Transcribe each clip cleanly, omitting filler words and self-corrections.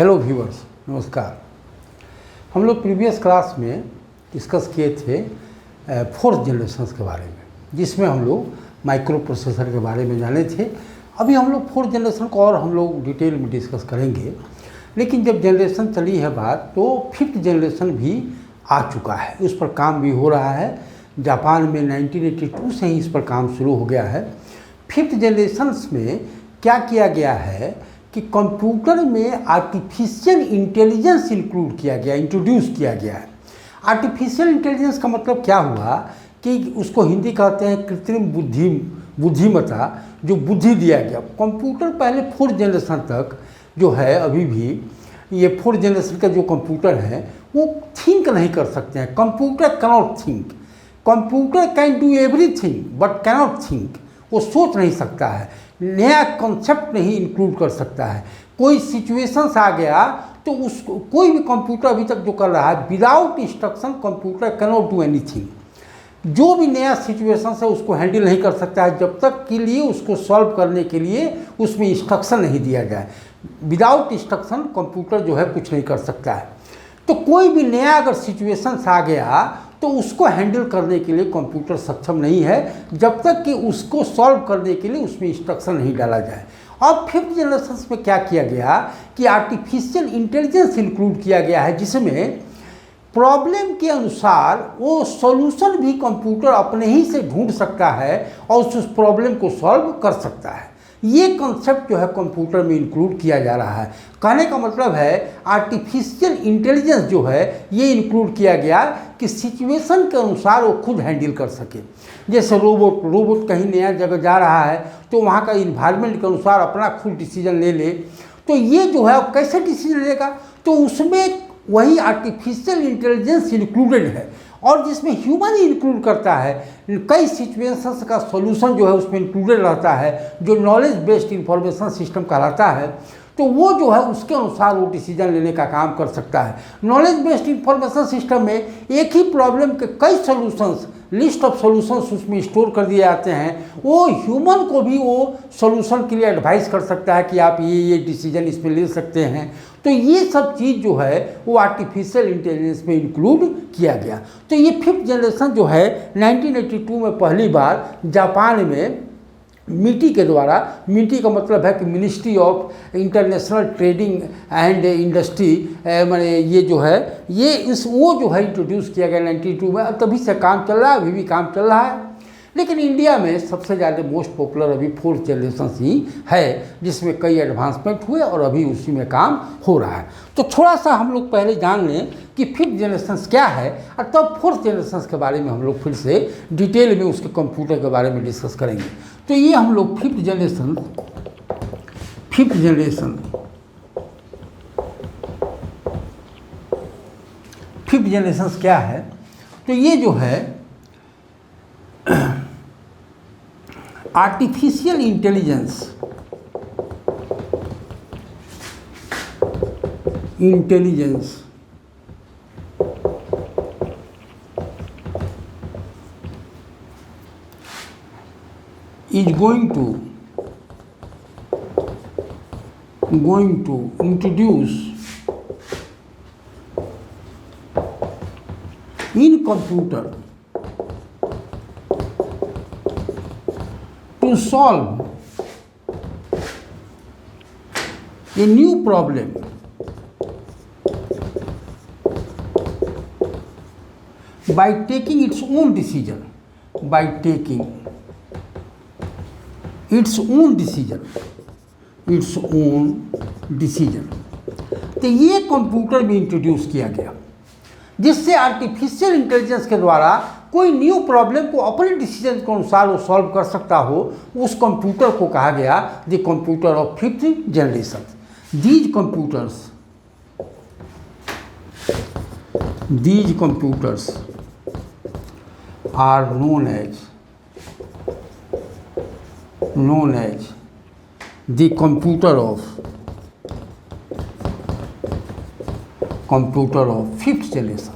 Hello viewers, नमस्कार। हम लोग प्रीवियस क्लास में डिस्कस किए थे फोर्थ जनरेशन्स के बारे में, जिसमें हम लोग माइक्रो प्रोसेसर के बारे में जाने थे। अभी हम लोग फोर्थ जनरेशन को और हम लोग डिटेल में डिस्कस करेंगे, लेकिन जब जनरेशन चली है बात तो फिफ्थ जनरेशन भी आ चुका है, उस पर काम भी हो रहा है। जापान में 1982 से ही इस पर काम शुरू हो गया है। फिफ्थ जनरेशन्स में क्या किया गया है कि कंप्यूटर में आर्टिफिशियल इंटेलिजेंस इंट्रोड्यूस किया गया है। आर्टिफिशियल इंटेलिजेंस का मतलब क्या हुआ कि उसको हिंदी कहते हैं कृत्रिम बुद्धिमत्ता, जो बुद्धि दिया गया। कंप्यूटर पहले फोर्थ जनरेशन तक जो है, अभी भी ये फोर्थ जनरेशन का जो कंप्यूटर है वो थिंक नहीं कर सकते हैं। Computer cannot think, computer can do everything but cannot think. वो सोच नहीं सकता है, नया कॉन्सेप्ट नहीं इंक्लूड कर सकता है। कोई सिचुएशंस आ गया तो उसको कोई भी कंप्यूटर अभी तक जो कर रहा है, without instruction computer cannot do anything. जो भी नया सिचुएशन है उसको हैंडल नहीं कर सकता है जब तक के लिए उसको सॉल्व करने के लिए उसमें इंस्ट्रक्शन नहीं दिया जाए। विदाउट इंस्ट्रक्शन कंप्यूटर जो है कुछ नहीं कर सकता है। तो कोई भी नया अगर सिचुएशंस आ गया तो उसको हैंडल करने के लिए कंप्यूटर सक्षम नहीं है जब तक कि उसको सॉल्व करने के लिए उसमें इंस्ट्रक्शन नहीं डाला जाए। अब फिफ्थ जनरेशन में क्या किया गया कि आर्टिफिशियल इंटेलिजेंस इंक्लूड किया गया है, जिसमें प्रॉब्लम के अनुसार वो सॉल्यूशन भी कंप्यूटर अपने ही से ढूंढ सकता है और उस प्रॉब्लम को सॉल्व कर सकता है। ये कॉन्सेप्ट जो है कंप्यूटर में इंक्लूड किया जा रहा है। कहने का मतलब है आर्टिफिशियल इंटेलिजेंस जो है ये इंक्लूड किया गया कि सिचुएशन के अनुसार वो खुद हैंडल कर सके। जैसे रोबोट कहीं नया जगह जा रहा है तो वहाँ का इन्वायरमेंट के अनुसार अपना खुद डिसीजन ले ले, तो ये जो है कैसे डिसीजन लेगा, तो उसमें वही आर्टिफिशियल इंटेलिजेंस इंक्लूडेड है। और जिसमें ह्यूमन ही इंक्लूड करता है, कई सिचुएशंस का सॉल्यूशन जो है उसमें इंक्लूडेड रहता है, जो नॉलेज बेस्ड इंफॉर्मेशन सिस्टम कहलाता है। तो वो जो है उसके अनुसार वो डिसीजन लेने का काम कर सकता है। नॉलेज बेस्ड इंफॉर्मेशन सिस्टम में एक ही प्रॉब्लम के कई सॉल्यूशंस, लिस्ट ऑफ सॉल्यूशंस उसमें स्टोर कर दिए जाते हैं। वो ह्यूमन को भी वो सॉल्यूशन के लिए एडवाइस कर सकता है कि आप ये डिसीजन इसमें ले सकते हैं। तो ये सब चीज़ जो है वो आर्टिफिशियल इंटेलिजेंस में इंक्लूड किया गया। तो ये फिफ्थ जनरेशन जो है 1982 में पहली बार जापान में मिटी के द्वारा, मिटी का मतलब है कि ministry of international trading and industry, मैंने ये जो है वो जो है इंट्रोड्यूस किया गया 92 में। तभी से काम चल रहा है, अभी भी काम चल रहा है। लेकिन इंडिया में सबसे ज़्यादा मोस्ट पॉपुलर अभी फोर्थ जनरेशन ही है, जिसमें कई एडवांसमेंट हुए और अभी उसी में काम हो रहा है। तो थोड़ा सा हम लोग पहले जान लें कि फिफ्थ जनरेशन क्या है, और तब फोर्थ जनरेशन के बारे में हम लोग फिर से डिटेल में उसके कंप्यूटर के बारे में डिस्कस करेंगे। तो ये हम लोग फिफ्थ जनरेशन क्या है, तो ये जो है artificial intelligence is going to introduce in computer to solve a new problem by taking its own decision, तो ये कंप्यूटर में इंट्रोड्यूस किया गया, जिससे आर्टिफिशियल इंटेलिजेंस के द्वारा कोई न्यू प्रॉब्लम को अपने डिसीजन के अनुसार वो सॉल्व कर सकता हो। उस कंप्यूटर को कहा गया the computer of fifth generation. These computers are known as the computer of fifth generation।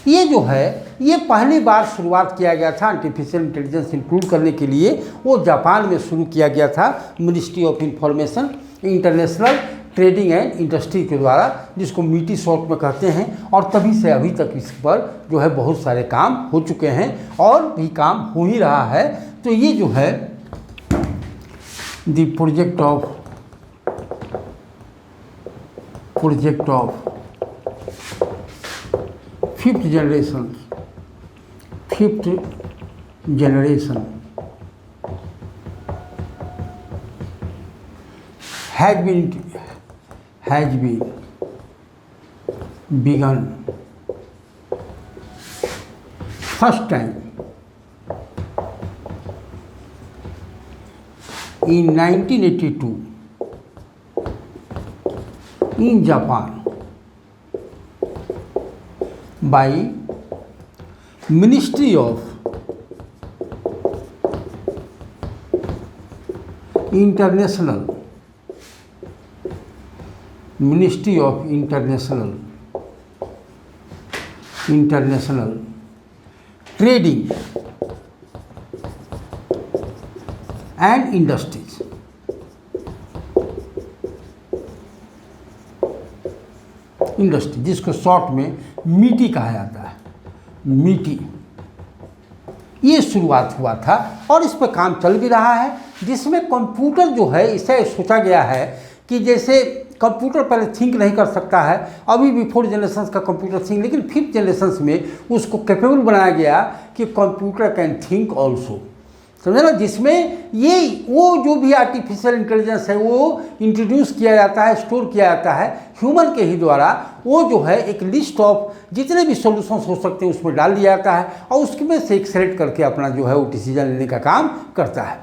ये जो है ये पहली बार शुरुआत किया गया था आर्टिफिशियल इंटेलिजेंस इंक्लूड करने के लिए, वो जापान में शुरू किया गया था ministry of information international trading and industry के द्वारा, जिसको मीटी शॉर्ट में कहते हैं। और तभी से अभी तक इस पर जो है बहुत सारे काम हो चुके हैं और भी काम हो ही रहा है। तो ये जो है the project of fifth generation has been begun first time in 1982 in Japan by Ministry of International Trading and Industries। Industry, जिसको शॉर्ट में मीटी कहा जाता है, मीटी, ये शुरुआत हुआ था और इस पर काम चल भी रहा है, जिसमें कंप्यूटर जो है इसे सोचा गया है कि जैसे कंप्यूटर पहले थिंक नहीं कर सकता है, अभी भी 4 जनरेशन का कंप्यूटर थिंक, लेकिन 5th जनरेशन में उसको कैपेबल बनाया गया कि कंप्यूटर कैन थिंक ऑल्सो, समझे ना, जिसमें ये वो जो भी आर्टिफिशियल इंटेलिजेंस है वो इंट्रोड्यूस किया जाता है, स्टोर किया जाता है ह्यूमन के ही द्वारा। वो जो है एक लिस्ट ऑफ जितने भी सॉल्यूशंस हो सकते हैं उसमें डाल दिया जाता है और उसमें से एक सेलेक्ट करके अपना जो है वो डिसीजन लेने का काम करता है।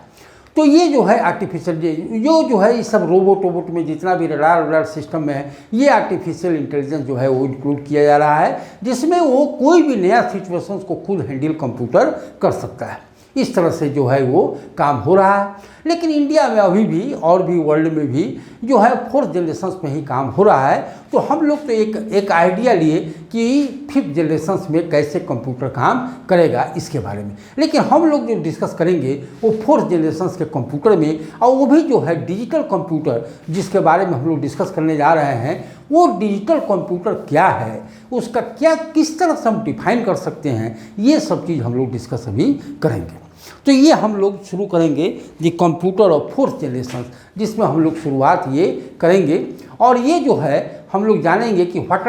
तो ये जो है आर्टिफिशियल जो है ये सब रोबोट में जितना भी रडार सिस्टम में है, ये आर्टिफिशियल इंटेलिजेंस जो है वो इंक्लूड किया जा रहा है, जिसमें वो कोई भी नया सिचुएशंस को खुद हैंडल कंप्यूटर कर सकता है। इस तरह से जो है वो काम हो रहा है। लेकिन इंडिया में अभी भी और भी वर्ल्ड में भी जो है 4th जनरेशन में ही काम हो रहा है। तो हम लोग तो एक आइडिया लिए कि 5th जनरेशन में कैसे कंप्यूटर काम करेगा इसके बारे में, लेकिन हम लोग जो डिस्कस करेंगे वो 4th जनरेशन के कंप्यूटर में, और वो भी जो है डिजिटल कंप्यूटर जिसके बारे में हम लोग डिस्कस करने जा रहे हैं। वो डिजिटल कंप्यूटर क्या है, उसका क्या किस तरह से हम डिफाइन कर सकते हैं, ये सब चीज़ हम लोग डिस्कस अभी करेंगे। तो ये हम लोग शुरू करेंगे the computer of 4th generation, जिसमें हम लोग शुरुआत ये करेंगे। और ये जो है हम लोग जानेंगे कि what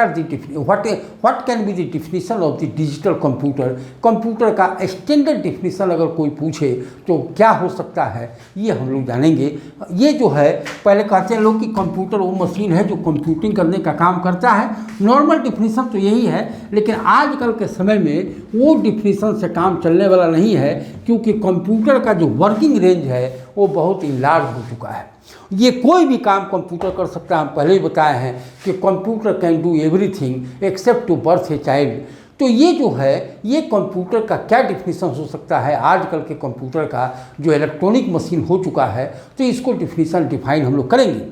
can be the definition of the digital computer. Computer का स्टैंडर्ड डिफिनीशन अगर कोई पूछे तो क्या हो सकता है, ये हम लोग जानेंगे। ये जो है पहले कहते हैं लोग कि कंप्यूटर वो मशीन है जो कंप्यूटिंग करने का काम करता है। नॉर्मल डिफिनीशन तो यही है, लेकिन आजकल के समय में वो डिफिनीशन से काम चलने वाला नहीं है, क्योंकि कंप्यूटर का जो वर्किंग रेंज है वो बहुत ही लार्ज हो चुका है। ये कोई भी काम कंप्यूटर कर सकता है। हम पहले ही बताए हैं कि computer can do everything except to birth a child. तो ये जो है ये कंप्यूटर का क्या डिफिनीशन हो सकता है आजकल के कंप्यूटर का, जो इलेक्ट्रॉनिक मशीन हो चुका है, तो इसको डिफाइन हम लोग करेंगे।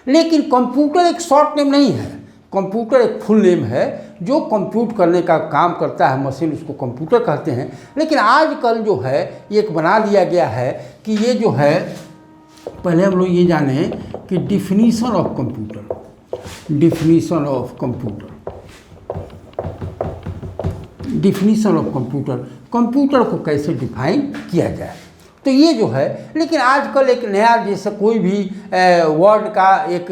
लेकिन कंप्यूटर एक शॉर्ट नेम नहीं है, कंप्यूटर एक फुल नेम है। जो कंप्यूट करने का काम करता है मशीन, उसको कंप्यूटर कहते हैं। लेकिन आजकल जो है एक बना दिया गया है कि ये जो है, पहले हम लोग ये जाने कि डिफिनीशन ऑफ कंप्यूटर, कंप्यूटर को कैसे डिफाइन किया जाए। तो ये जो है, लेकिन आजकल एक नया जैसे कोई भी वर्ड का एक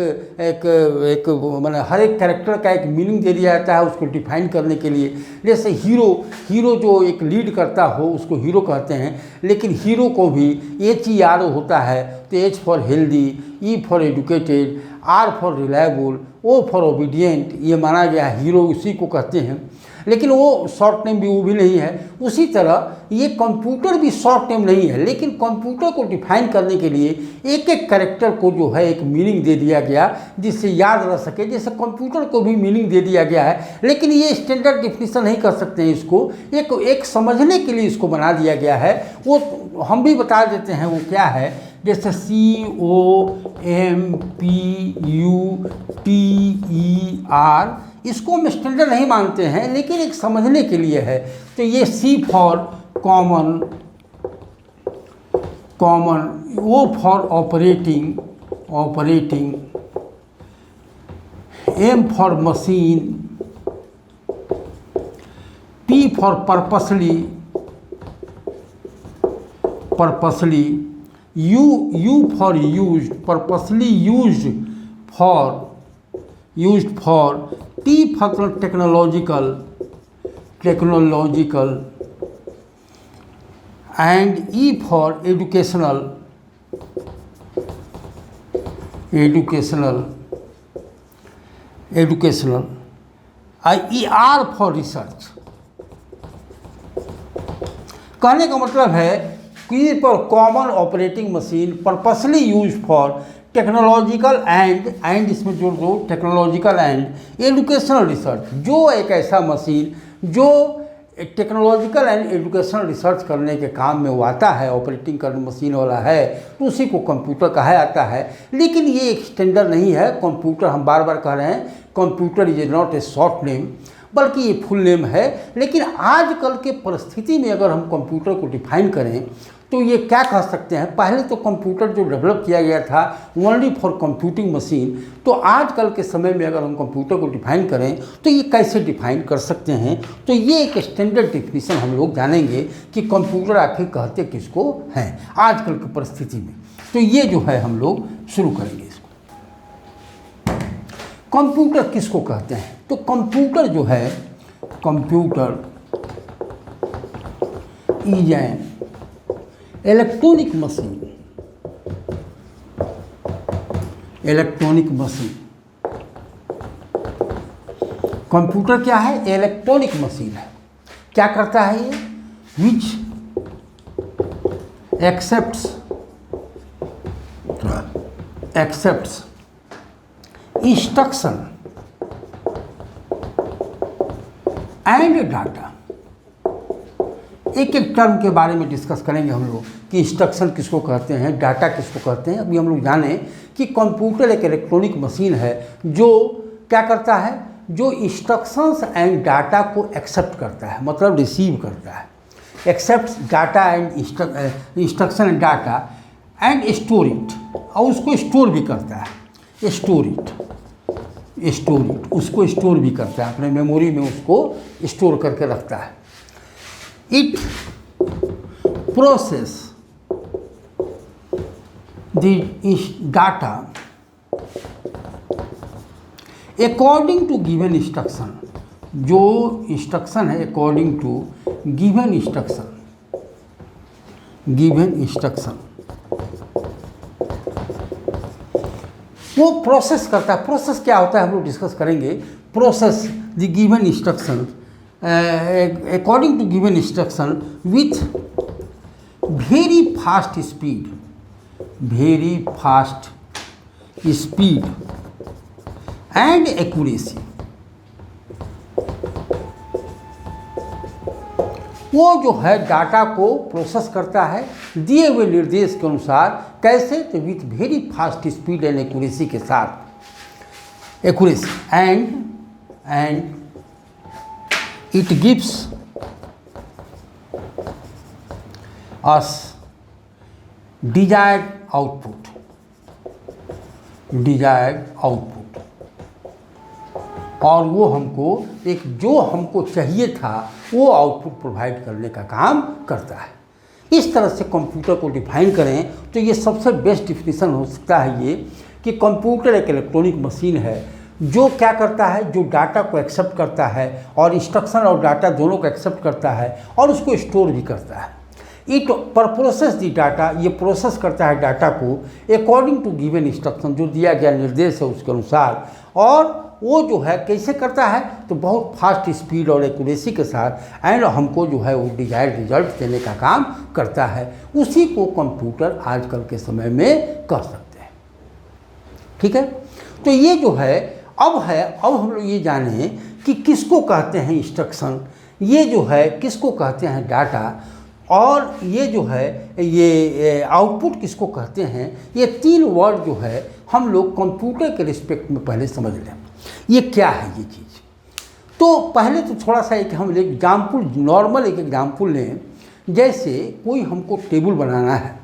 मतलब हर एक कैरेक्टर का एक मीनिंग दे दिया जाता है उसको डिफाइन करने के लिए। जैसे हीरो जो एक लीड करता हो उसको हीरो कहते हैं, लेकिन हीरो को भी HERO होता है। तो H for healthy, E for educated, R for reliable, O for obedient, ये माना गया हीरो उसी को कहते हैं। लेकिन वो शॉर्ट नेम भी वो भी नहीं है। उसी तरह ये कंप्यूटर भी शॉर्ट नेम नहीं है, लेकिन कंप्यूटर को डिफाइन करने के लिए एक एक कैरेक्टर को जो है एक मीनिंग दे दिया गया जिससे याद रह सके। जैसे कंप्यूटर को भी मीनिंग दे दिया गया है, लेकिन ये स्टैंडर्ड डिफिनीशन नहीं कर सकते हैं इसको, एक समझने के लिए इसको बना दिया गया है। वो हम भी बता देते हैं वो क्या है। जैसे COMPUTER इसको हम स्टैंडर्ड नहीं मानते हैं, लेकिन एक समझने के लिए है। तो ये C for common, O for operating, M for machine, P for purposely, U for used, purposely used for, T for technological, and E for educational, R for research. कहने का मतलब है कि पर common operating machine, purposely use for technological and इसमें जोड़ दो, technological and educational research. जो एक ऐसा मशीन जो टेक्नोलॉजिकल एंड एजुकेशनल रिसर्च करने के काम में वो आता है, ऑपरेटिंग करने मशीन वाला है, तो उसी को कंप्यूटर कहा जाता है। लेकिन ये एक स्टैंडर्ड नहीं है। कंप्यूटर, हम बार बार कह रहे हैं, computer is not a short name, बल्कि ये फुल नेम है। लेकिन आजकल के परिस्थिति में अगर हम कंप्यूटर को डिफाइन करें तो ये क्या कह सकते हैं, पहले तो कंप्यूटर जो डेवलप किया गया था ओनली फॉर कंप्यूटिंग मशीन, तो आजकल के समय में अगर हम कंप्यूटर को डिफाइन करें तो ये कैसे डिफाइन कर सकते हैं। तो ये एक स्टैंडर्ड डिफिनीशन हम लोग जानेंगे कि कंप्यूटर आखिर कहते किसको हैं आजकल की परिस्थिति में। तो ये जो है हम लोग शुरू करेंगे इसको। कंप्यूटर किसको कहते हैं? तो कंप्यूटर जो है, computer is an electronic machine. Computer क्या है? इलेक्ट्रॉनिक मशीन है। क्या करता है ये? विच एक्सेप्ट्स इंस्ट्रक्शन एंड डाटा। एक एक टर्म के बारे में डिस्कस करेंगे हम लोग कि इंस्ट्रक्शन किसको कहते हैं, डाटा किसको कहते हैं। अभी हम लोग जाने कि कंप्यूटर एक इलेक्ट्रॉनिक मशीन है जो क्या करता है, जो इंस्ट्रक्शंस एंड डाटा को एक्सेप्ट करता है, मतलब रिसीव करता है। Accept data and instruction and data and store it, और उसको स्टोर भी करता है। स्टोर इट, उसको स्टोर भी करता है, अपने मेमोरी में उसको स्टोर करके रखता है। It process the data according to given instruction। जो इंस्ट्रक्शन है according to given instruction, वो प्रोसेस करता है। प्रोसेस क्या होता है हम लोग डिस्कस करेंगे। Process the given instruction according to given instruction with very fast speed and accuracy। वो जो है डाटा को प्रोसेस करता है दिए हुए निर्देश के अनुसार। कैसे? तो with very fast speed and accuracy के साथ, accuracy and it gives us desired output, और वो हमको एक जो हमको चाहिए था वो आउटपुट प्रोवाइड करने का काम करता है। इस तरह से कंप्यूटर को डिफाइन करें तो ये सबसे बेस्ट डिफिनीशन हो सकता है ये कि कंप्यूटर एक इलेक्ट्रॉनिक मशीन है जो क्या करता है, जो डाटा को एक्सेप्ट करता है और इंस्ट्रक्शन और डाटा दोनों को एक्सेप्ट करता है और उसको स्टोर भी करता है। इट पर प्रोसेस दी डाटा, ये प्रोसेस करता है डाटा को अकॉर्डिंग टू गिवन इंस्ट्रक्शन, जो दिया गया निर्देश है उसके अनुसार। और वो जो है कैसे करता है, तो बहुत फास्ट स्पीड और एक्यूरेसी के साथ एंड हमको जो है वो डिजायर्ड रिजल्ट देने का काम करता है। उसी को कंप्यूटर आजकल के समय में कह सकते हैं। ठीक है, तो ये जो है अब हम लोग ये जाने कि किसको कहते हैं इंस्ट्रक्शन, ये जो है किसको कहते हैं डाटा, और ये जो है ये आउटपुट किसको कहते हैं। ये तीन वर्ड जो है हम लोग कंप्यूटर के रिस्पेक्ट में पहले समझ लें। ये क्या है ये चीज़, तो पहले तो थोड़ा सा एक हम एग्जाम्पल, नॉर्मल एक एग्जाम्पल लें। जैसे कोई हमको टेबल बनाना है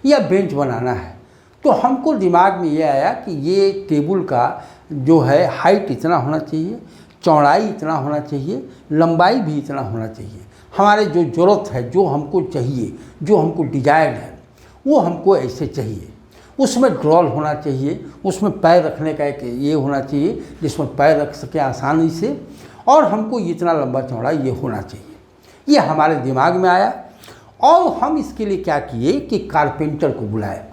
या बेंच बनाना है, तो हमको दिमाग में ये आया कि ये टेबल का जो है हाइट इतना होना चाहिए, चौड़ाई इतना होना चाहिए, लंबाई भी इतना होना चाहिए। हमारे जो ज़रूरत है, जो हमको चाहिए, जो हमको डिज़ायर्ड है, वो हमको ऐसे चाहिए। उसमें ड्रॉल होना चाहिए, उसमें पैर रखने का एक ये होना चाहिए जिसमें पैर रख सके आसानी से, और हमको इतना लंबा चौड़ा ये होना चाहिए। ये हमारे दिमाग में आया और हम इसके लिए क्या किए कि कारपेंटर को बुलाए।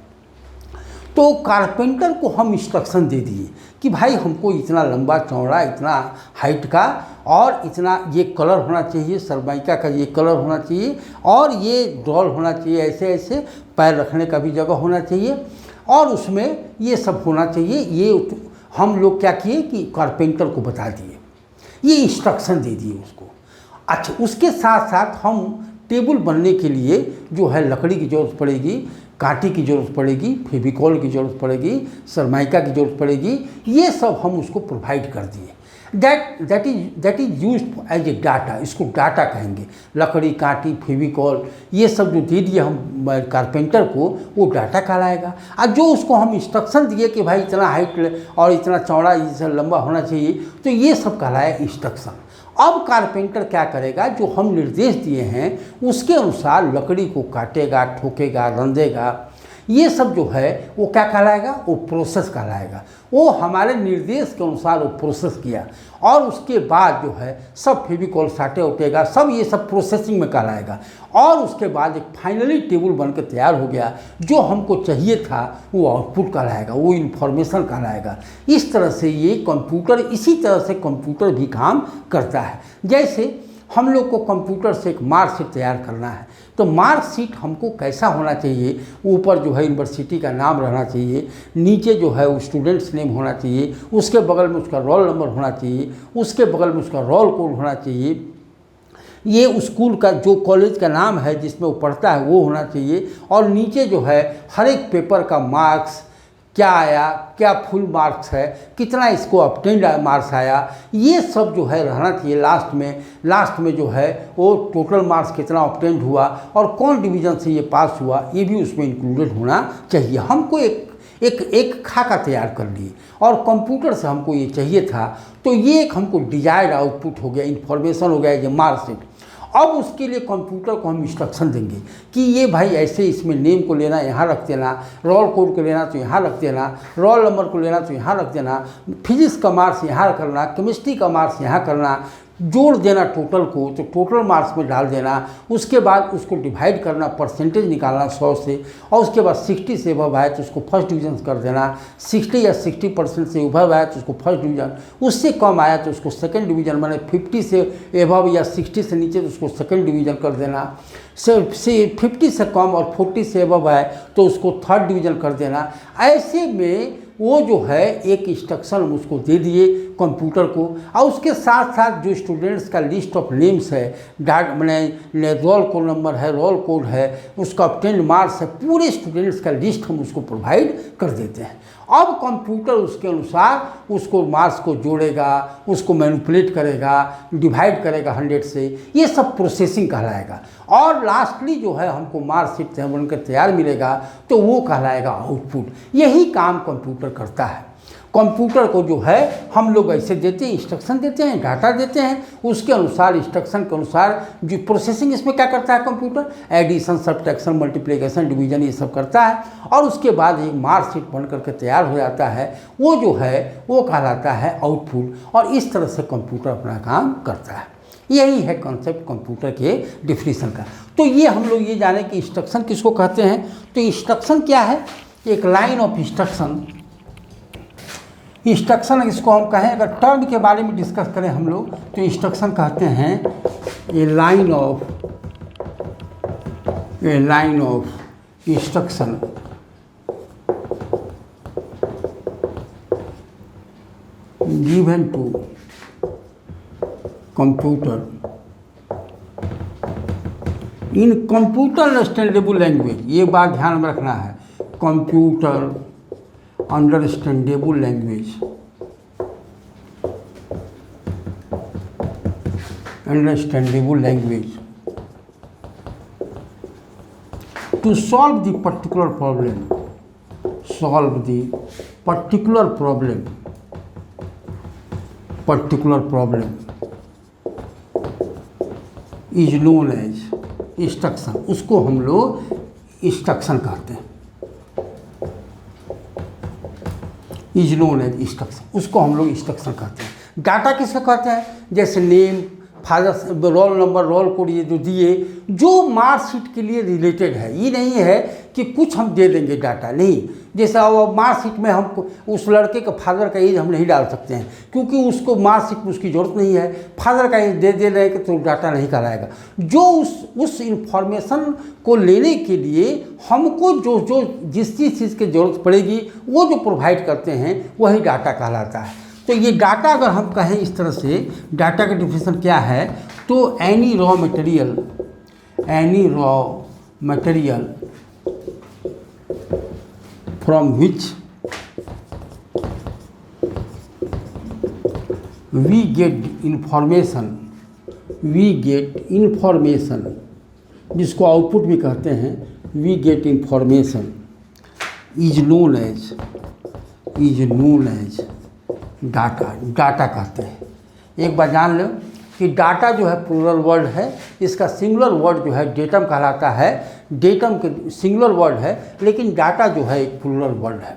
तो कारपेंटर को हम इंस्ट्रक्शन दे दिए कि भाई हमको इतना लंबा चौड़ा, इतना हाइट का, और इतना ये कलर होना चाहिए, सरमाइका का ये कलर होना चाहिए, और ये ड्रॉल होना चाहिए, ऐसे ऐसे पैर रखने का भी जगह होना चाहिए, और उसमें ये सब होना चाहिए। ये हम लोग क्या किए कि कारपेंटर को बता दिए, ये इंस्ट्रक्शन दे दिए उसको। अच्छा, उसके साथ साथ हम टेबल बनने के लिए जो है लकड़ी की ज़रूरत पड़ेगी, कांटे की ज़रूरत पड़ेगी, फेविकॉल की ज़रूरत पड़ेगी, सरमाइका की ज़रूरत पड़ेगी। ये सब हम उसको प्रोवाइड कर दिए। That is used as a data, इसको डाटा कहेंगे। लकड़ी, कांटी, फेविकॉल ये सब जो दे दिए हम कारपेंटर को, वो डाटा कहलाएगा। और जो उसको हम इंस्ट्रक्शन दिए कि भाई इतना हाइट और इतना चौड़ा, इतना लंबा होना चाहिए, तो ये सब कहलाया इंस्ट्रक्शन। अब कारपेंटर क्या करेगा, जो हम निर्देश दिए हैं उसके अनुसार लकड़ी को काटेगा, ठोकेगा, रंधेगा। ये सब जो है वो क्या कहलाएगा, वो प्रोसेस कहलाएगा। वो हमारे निर्देश के अनुसार वो प्रोसेस किया, और उसके बाद जो है सब फेविकॉल साटे उठेगा, सब ये सब प्रोसेसिंग में कहलाएगा। और उसके बाद एक फाइनली टेबल बनकर तैयार हो गया। जो हमको चाहिए था वो आउटपुट कहलाएगा, वो इन्फॉर्मेशन कहलाएगा। इस तरह से ये कंप्यूटर, इसी तरह से कंप्यूटर भी काम करता है। जैसे हम लोग को कंप्यूटर से एक मार्कशीट तैयार करना है, तो मार्कशीट हमको कैसा होना चाहिए, ऊपर जो है यूनिवर्सिटी का नाम रहना चाहिए, नीचे जो है वो स्टूडेंट्स नेम होना चाहिए, उसके बगल में उसका रोल नंबर होना चाहिए, उसके बगल में उसका रोल कोड होना चाहिए, ये स्कूल का जो कॉलेज का नाम है जिसमें वो पढ़ता है वो होना चाहिए, और नीचे जो है हर एक पेपर का मार्क्स क्या आया, क्या फुल मार्क्स है, कितना इसको ऑब्टेन्ड मार्क्स आया, ये सब जो है रहना चाहिए। लास्ट में जो है वो टोटल मार्क्स कितना ऑब्टेन्ड हुआ और कौन डिवीज़न से ये पास हुआ, ये भी उसमें इंक्लूडेड होना चाहिए। हमको एक खाका तैयार कर लिए, और कंप्यूटर से हमको ये चाहिए था, तो ये एक हमको डिजायर्ड आउटपुट हो गया, इन्फॉर्मेशन हो गया, ये मार्कशीट। अब उसके लिए कंप्यूटर को हम इंस्ट्रक्शन देंगे कि ये भाई ऐसे इसमें नेम को लेना यहाँ रख देना, रोल कोड को लेना तो यहाँ रख देना, रोल नंबर को लेना तो यहाँ रख देना, फिजिक्स का मार्क्स यहाँ करना, केमिस्ट्री का मार्क्स यहाँ करना, जोड़ देना टोटल को, तो टोटल मार्क्स में डाल देना। उसके बाद उसको डिवाइड करना, परसेंटेज निकालना 100 से, और उसके बाद 60 से अबव आए तो उसको फर्स्ट डिवीज़न कर देना, 60 या 60% से अबव आया तो उसको फर्स्ट डिवीज़न, उससे कम आया तो उसको सेकंड डिवीज़न, माने 50 से अबव या 60 से नीचे तो उसको सेकंड डिवीज़न कर देना, से 50 से कम और 40 से अबव आए तो उसको थर्ड डिवीज़न कर देना। ऐसे में वो जो है एक इंस्ट्रक्शन उसको दे दिए कंप्यूटर को, और उसके साथ साथ जो स्टूडेंट्स का लिस्ट ऑफ नेम्स है, मैंने रोल कोड नंबर है, रोल कोड है, उसका ऑब्टेन्ड मार्क्स है, पूरे स्टूडेंट्स का लिस्ट हम उसको प्रोवाइड कर देते हैं। अब कंप्यूटर उसके अनुसार उसको मार्क्स को जोड़ेगा, उसको मैनिपुलेट करेगा, डिवाइड करेगा 100 से, ये सब प्रोसेसिंग कहलाएगा। और लास्टली जो है हमको मार्कशीट बनकर तैयार मिलेगा, तो वो कहलाएगा आउटपुट। यही काम कंप्यूटर करता है। कंप्यूटर को जो है हम लोग ऐसे देते हैं, इंस्ट्रक्शन देते हैं, डाटा देते हैं, उसके अनुसार इंस्ट्रक्शन के अनुसार जो प्रोसेसिंग इसमें क्या करता है computer, addition, subtraction, multiplication, division ये सब करता है, और उसके बाद एक मार्कशीट बन करके तैयार हो जाता है। वो जो है वो कहलाता है आउटपुट, और इस तरह से कंप्यूटर अपना काम करता है। यही है कॉन्सेप्ट कंप्यूटर के डिफिनीशन का। तो ये हम लोग ये जाने कि इंस्ट्रक्शन किसको कहते हैं। तो इंस्ट्रक्शन क्या है, एक लाइन ऑफ इंस्ट्रक्शन। इंस्ट्रक्शन इसको हम कहें, अगर टर्म के बारे में डिस्कस करें हम लोग, तो इंस्ट्रक्शन कहते हैं a line of instruction given to computer in computer understandable language. ये बात ध्यान में रखना है, computer understandable language. understandable language. To solve the particular problem, is known as instruction. उसको हम लोग इंस्ट्रक्शन कहते हैं, इज नोन एज इंस्ट्रक्शन, उसको हम लोग इंस्ट्रक्शन कहते हैं। डाटा किसको कहते हैं? जैसे name, father, roll number, roll code, ये जो दिए, जो मार्कशीट के लिए रिलेटेड है। ये नहीं है कि कुछ हम दे देंगे डाटा, नहीं। जैसे अब मार्कशीट में हम उस लड़के का फादर का एज हम नहीं डाल सकते हैं, क्योंकि उसको मार्कशीट में उसकी ज़रूरत नहीं है। फादर का एज दे रहे हैं तो डाटा नहीं कहलाएगा। जो उस इंफॉर्मेशन को लेने के लिए हमको जो जिस चीज़ की ज़रूरत पड़ेगी वो जो प्रोवाइड करते हैं वही डाटा कहलाता है। तो ये डाटा अगर हम कहें इस तरह से, डाटा का डिफिनेशन क्या है? तो any raw material from which we get information, जिसको आउटपुट भी कहते हैं, we get information, is known as data कहते हैं। एक बार जान लो कि डाटा जो है प्लूरल वर्ड है, इसका सिंगुलर वर्ड जो है डेटम कहलाता है। डेटम के सिंगुलर वर्ड है, लेकिन डाटा जो है एक प्लूरल वर्ड है।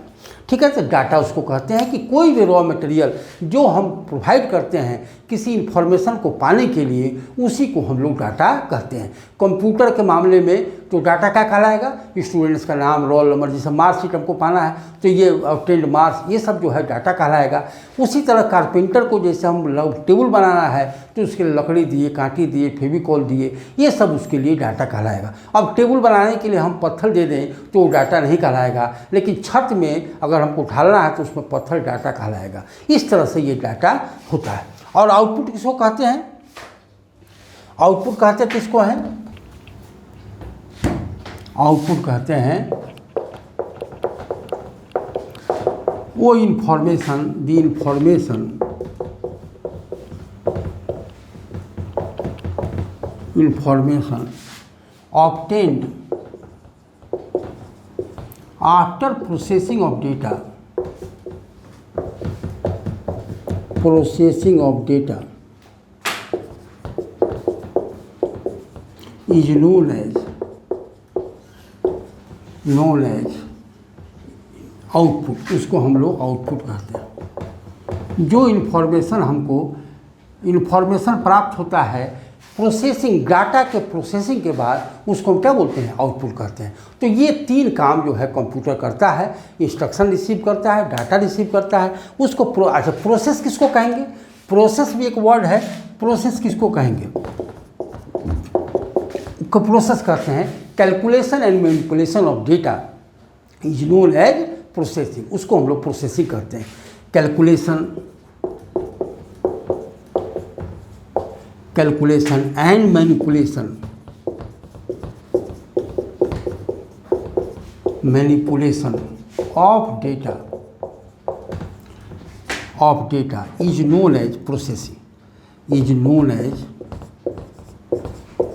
ठीक है, तो डाटा उसको कहते हैं कि कोई भी रॉ मटेरियल जो हम प्रोवाइड करते हैं किसी इंफॉर्मेशन को पाने के लिए, उसी को हम लोग डाटा कहते हैं। कंप्यूटर के मामले में तो डाटा क्या कहलाएगा? स्टूडेंट्स का नाम, रोल नंबर, जैसे मार्कशीट हमको पाना है तो ये ऑब्टेन्ड मार्क्स, ये सब जो है डाटा कहलाएगा। उसी तरह कारपेंटर को जैसे हम टेबल बनाना है तो उसके लिए लकड़ी दिए, कांटी दिए, फेविकॉल दिए, ये सब उसके लिए डाटा कहलाएगा। अब टेबल बनाने के लिए हम पत्थर दे दें तो वो डाटा नहीं कहलाएगा, लेकिन छत में अगर हमको ढालना है तो उसमें पत्थर डाटा कहलाएगा। इस तरह से ये डाटा होता है। और आउटपुट किसको कहते हैं? आउटपुट कहते हैं किसको है? आउटपुट कहते हैं वो information, the information obtained after processing of data, is known as output. उसको हम लोग आउटपुट कहते हैं। जो इन्फॉर्मेशन प्राप्त होता है प्रोसेसिंग, डाटा के प्रोसेसिंग के बाद, उसको हम क्या बोलते हैं? आउटपुट कहते हैं। तो ये तीन काम जो है कंप्यूटर करता है। इंस्ट्रक्शन रिसीव करता है, डाटा रिसीव करता है, उसको अच्छा प्रोसेस किसको कहेंगे? प्रोसेस भी एक वर्ड है। प्रोसेस किसको कहेंगे? को प्रोसेस करते हैं। Calculation and manipulation of data is known as processing, उसको हम लोग प्रोसेसिंग करते हैं। Calculation and manipulation of data is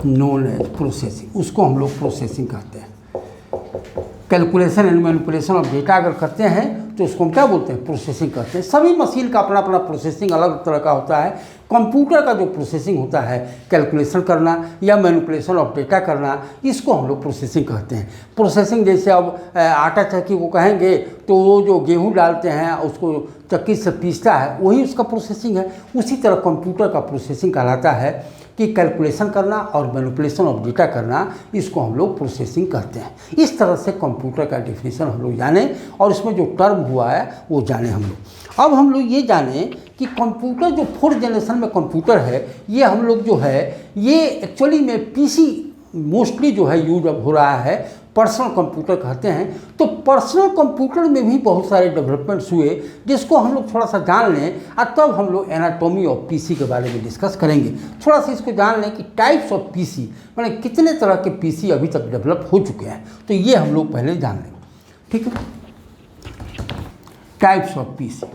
known as processing, उसको हम लोग प्रोसेसिंग कहते हैं। Calculation and manipulation of data अगर करते हैं तो उसको हम क्या बोलते हैं? प्रोसेसिंग कहते हैं। सभी मशीन का अपना अपना प्रोसेसिंग अलग तरह का होता है। कंप्यूटर का जो प्रोसेसिंग होता है, कैलकुलेशन करना या मैनिपुलेशन ऑफ डेटा करना, इसको हम लोग प्रोसेसिंग कहते हैं। प्रोसेसिंग जैसे अब आटा चक्की को कहेंगे तो वो जो गेहूँ डालते हैं उसको चक्की से पीसता है, वही उसका प्रोसेसिंग है। उसी तरह कंप्यूटर का प्रोसेसिंग कहलाता है कि कैलकुलेशन करना और मैनिपुलेशन ऑफ डेटा करना, इसको हम लोग प्रोसेसिंग कहते हैं। इस तरह से कंप्यूटर का डेफिनेशन हम लोग जाने और इसमें जो टर्म हुआ है वो जाने हम लोग। अब हम लोग ये जाने कि कंप्यूटर जो 4th जनरेशन में कंप्यूटर है, ये हम लोग जो है ये एक्चुअली में पीसी मोस्टली जो है यूज अब हो रहा है, पर्सनल कंप्यूटर कहते हैं। तो पर्सनल कंप्यूटर में भी बहुत सारे डेवलपमेंट्स हुए, जिसको हम लोग थोड़ा सा जान लें और तब हम लोग एनाटॉमी ऑफ पीसी के बारे में डिस्कस करेंगे। थोड़ा सा इसको जान लें कि टाइप्स ऑफ पीसी, मतलब कितने तरह के पीसी अभी तक डेवलप हो चुके हैं, तो ये हम लोग पहले जान लें। ठीक है, टाइप्स ऑफ पीसी।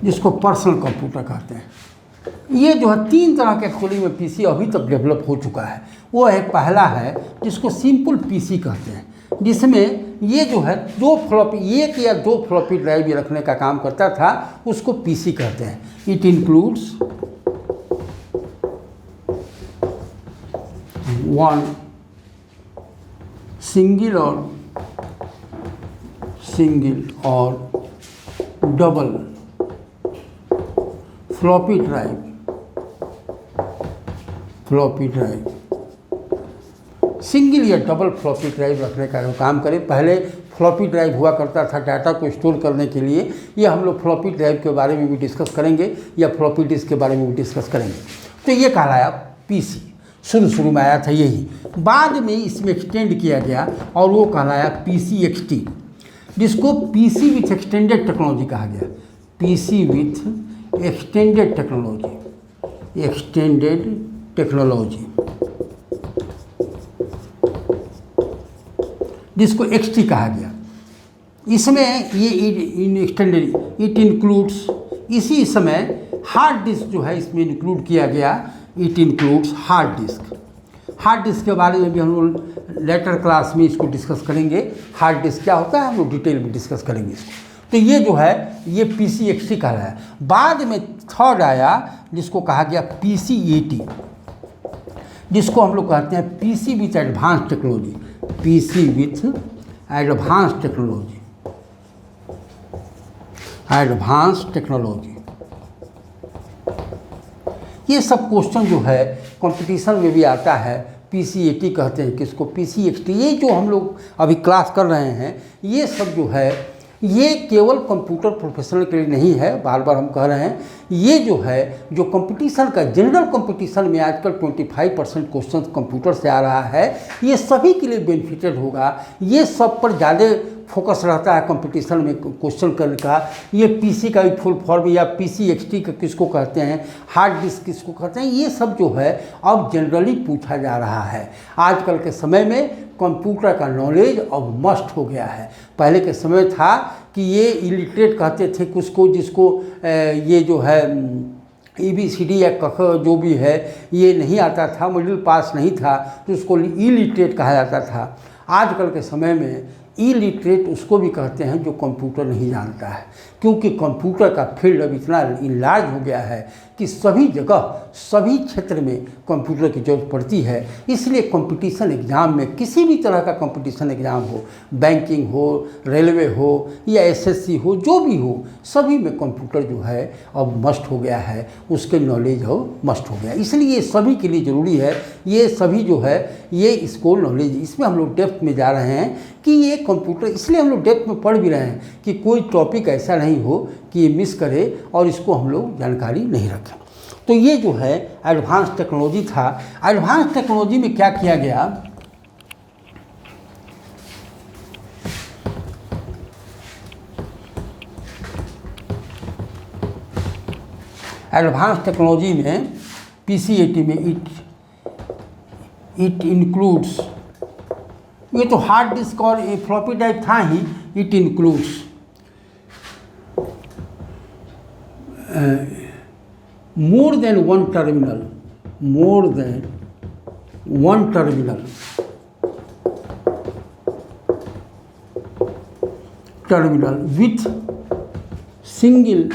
जिसको पर्सनल कंप्यूटर कहते हैं। ये जो है 3 तरह के एक्चुअली में पीसी अभी तक डेवलप हो चुका है। वो है, पहला है जिसको सिंपल पीसी कहते हैं, जिसमें ये जो है 2 फ्लॉपी, 1 या 2 फ्लॉपी ड्राइव ये रखने का काम करता था, उसको पीसी कहते हैं। इट इंक्लूड्स 1 सिंगल और डबल फ्लॉपी ड्राइव। सिंगल या डबल फ्लॉपी ड्राइव रखने का जो काम करे। पहले फ्लॉपी ड्राइव हुआ करता था डाटा को स्टोर करने के लिए। ये हम लोग फ्लॉपी ड्राइव के बारे में भी डिस्कस करेंगे या फ्लॉपी डिस्क के बारे में भी डिस्कस करेंगे। तो ये कहलाया पीसी, शुरू में आया था यही, बाद में इसमें एक्सटेंड किया गया और वो कहलाया पीसी एक्सटी, जिसको पीसी विथ एक्सटेंडेड टेक्नोलॉजी कहा गया। पीसी विथ एक्सटेंडेड टेक्नोलॉजी, जिसको एक्सटी कहा गया। इसमें ये एक्सटेंडेड, इट इंक्लूड्स, इसी समय हार्ड डिस्क जो है इसमें इंक्लूड किया गया। इट इंक्लूड्स हार्ड डिस्क के बारे में भी हम लोग लेटर क्लास में इसको डिस्कस करेंगे। हार्ड डिस्क क्या होता है हम लोग डिटेल में डिस्कस करेंगे इसको। तो ये जो है ये पीसी एक्सटी कहलाया। बाद में थर्ड आया जिसको कहा गया पीसी-80, जिसको हम लोग कहते हैं PC with advance technology. PC with advance technology. ये सब क्वेश्चन जो है कंपटीशन में भी आता है। पीसी-80 कहते हैं किसको, पीसी-80। ये जो हम लोग अभी क्लास कर रहे हैं ये सब जो है ये केवल कंप्यूटर प्रोफेशनल के लिए नहीं है, बार बार हम कह रहे हैं। ये जो है जो कंपटीशन का, जनरल कंपटीशन में आजकल 25% क्वेश्चन कंप्यूटर से आ रहा है, ये सभी के लिए बेनिफिटेड होगा। ये सब पर ज़्यादा फोकस रहता है कंपटीशन में क्वेश्चन करने का। ये पीसी का भी फुल फॉर्म या पीसी-एक्सटी का किसको कहते हैं, हार्ड डिस्क किसको कहते हैं, ये सब जो है अब जनरली पूछा जा रहा है। आजकल के समय में कंप्यूटर का नॉलेज अब मस्ट हो गया है। पहले के समय था कि ये इलिटरेट कहते थे उसको, जिसको ये जो है ABCD या कख जो भी है ये नहीं आता था, मिडिल पास नहीं था, तो उसको इलिटरेट कहा जाता था। आजकल के समय में इलिटरेट उसको भी कहते हैं जो कंप्यूटर नहीं जानता है, क्योंकि कंप्यूटर का फील्ड अब इतना इनलार्ज हो गया है कि सभी जगह सभी क्षेत्र में कंप्यूटर की जरूरत पड़ती है। इसलिए कंपटीशन एग्ज़ाम में, किसी भी तरह का कंपटीशन एग्ज़ाम हो, बैंकिंग हो, रेलवे हो या SSC हो, जो भी हो, सभी में कंप्यूटर जो है अब मस्ट हो गया है, उसके नॉलेज हो मस्ट हो गया। इसलिए ये सभी के लिए ज़रूरी है। ये सभी जो है ये इसको नॉलेज, इसमें हम लोग डेप्थ में जा रहे हैं कि ये कंप्यूटर, इसलिए हम लोग डेप्थ में पढ़ भी रहे हैं कि कोई टॉपिक ऐसा नहीं हो कि ये मिस करे और इसको हम लोग जानकारी नहीं रखें। तो ये जो है एडवांस टेक्नोलॉजी था। एडवांस टेक्नोलॉजी में क्या किया गया, एडवांस टेक्नोलॉजी में पीसी-80 में इट इंक्लूड्स, ये तो हार्ड डिस्क और फ्लॉपी ड्राइव था ही। It includes more than one terminal with single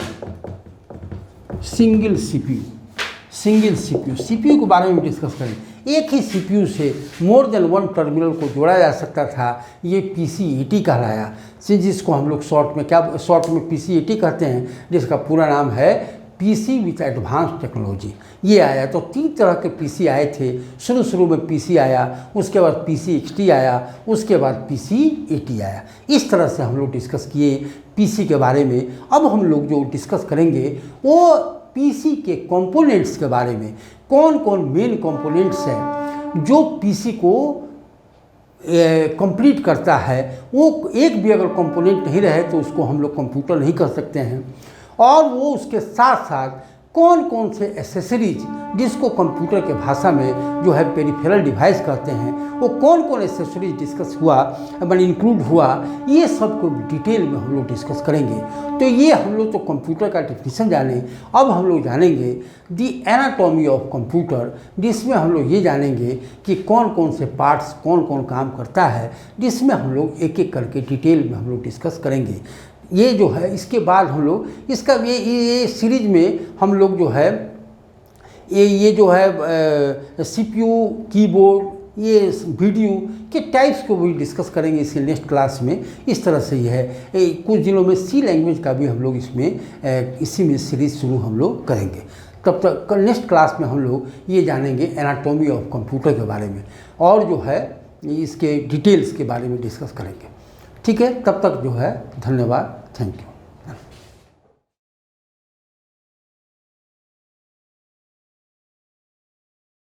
CPU के बारे में डिस्कस करें। एक ही CPU से मोर देन वन टर्मिनल को जोड़ा जा सकता था। ये पीसी-80 कहलाया, जिसको हम लोग शॉर्ट में पीसी-80 कहते हैं, जिसका पूरा नाम है पीसी विथ एडवांस टेक्नोलॉजी। ये आया तो 3 तरह के पीसी आए थे। शुरू में पीसी आया, उसके बाद पीसी-एक्सटी आया, उसके बाद पीसी-80 आया। इस तरह से हम लोग डिस्कस किए पीसी के बारे में। अब हम लोग जो डिस्कस करेंगे वो पीसी के कंपोनेंट्स के बारे में। कौन कौन मेन कंपोनेंट्स हैं जो पीसी को कंप्लीट करता है। वो एक भी अगर कंपोनेंट नहीं रहे तो उसको हम लोग कंप्यूटर नहीं कर सकते हैं। और वो उसके साथ साथ कौन कौन से एसेसरीज जिसको कंप्यूटर के भाषा में जो है पेरिफेरल डिवाइस कहते हैं, वो कौन कौन एसेसरीज डिस्कस हुआ, मैंने इंक्लूड हुआ, ये सब को डिटेल में हम लोग डिस्कस करेंगे। तो ये हम लोग तो कंप्यूटर का डेफिनेशन जाने, अब हम लोग जानेंगे दी एनाटॉमी ऑफ कंप्यूटर, जिसमें हम लोग ये जानेंगे कि कौन कौन से पार्ट्स कौन कौन काम करता है, जिसमें हम लोग एक एक करके डिटेल में हम लोग डिस्कस करेंगे। ये जो है इसके बाद हम लोग इसका ये सीरीज में हम लोग जो है ये जो है सीपीयू, कीबोर्ड, ये वीडियो के टाइप्स को भी डिस्कस करेंगे इसके नेक्स्ट क्लास में। इस तरह से ये है कुछ दिनों में सी लैंग्वेज का भी हम लोग इसमें इसी में सीरीज शुरू हम लोग करेंगे। तब तक नेक्स्ट क्लास में हम लोग ये जानेंगे एनाटॉमी ऑफ कंप्यूटर के बारे में और जो है इसके डिटेल्स के बारे में डिस्कस करेंगे। ठीक है, तब तक जो है धन्यवाद, थैंक यू।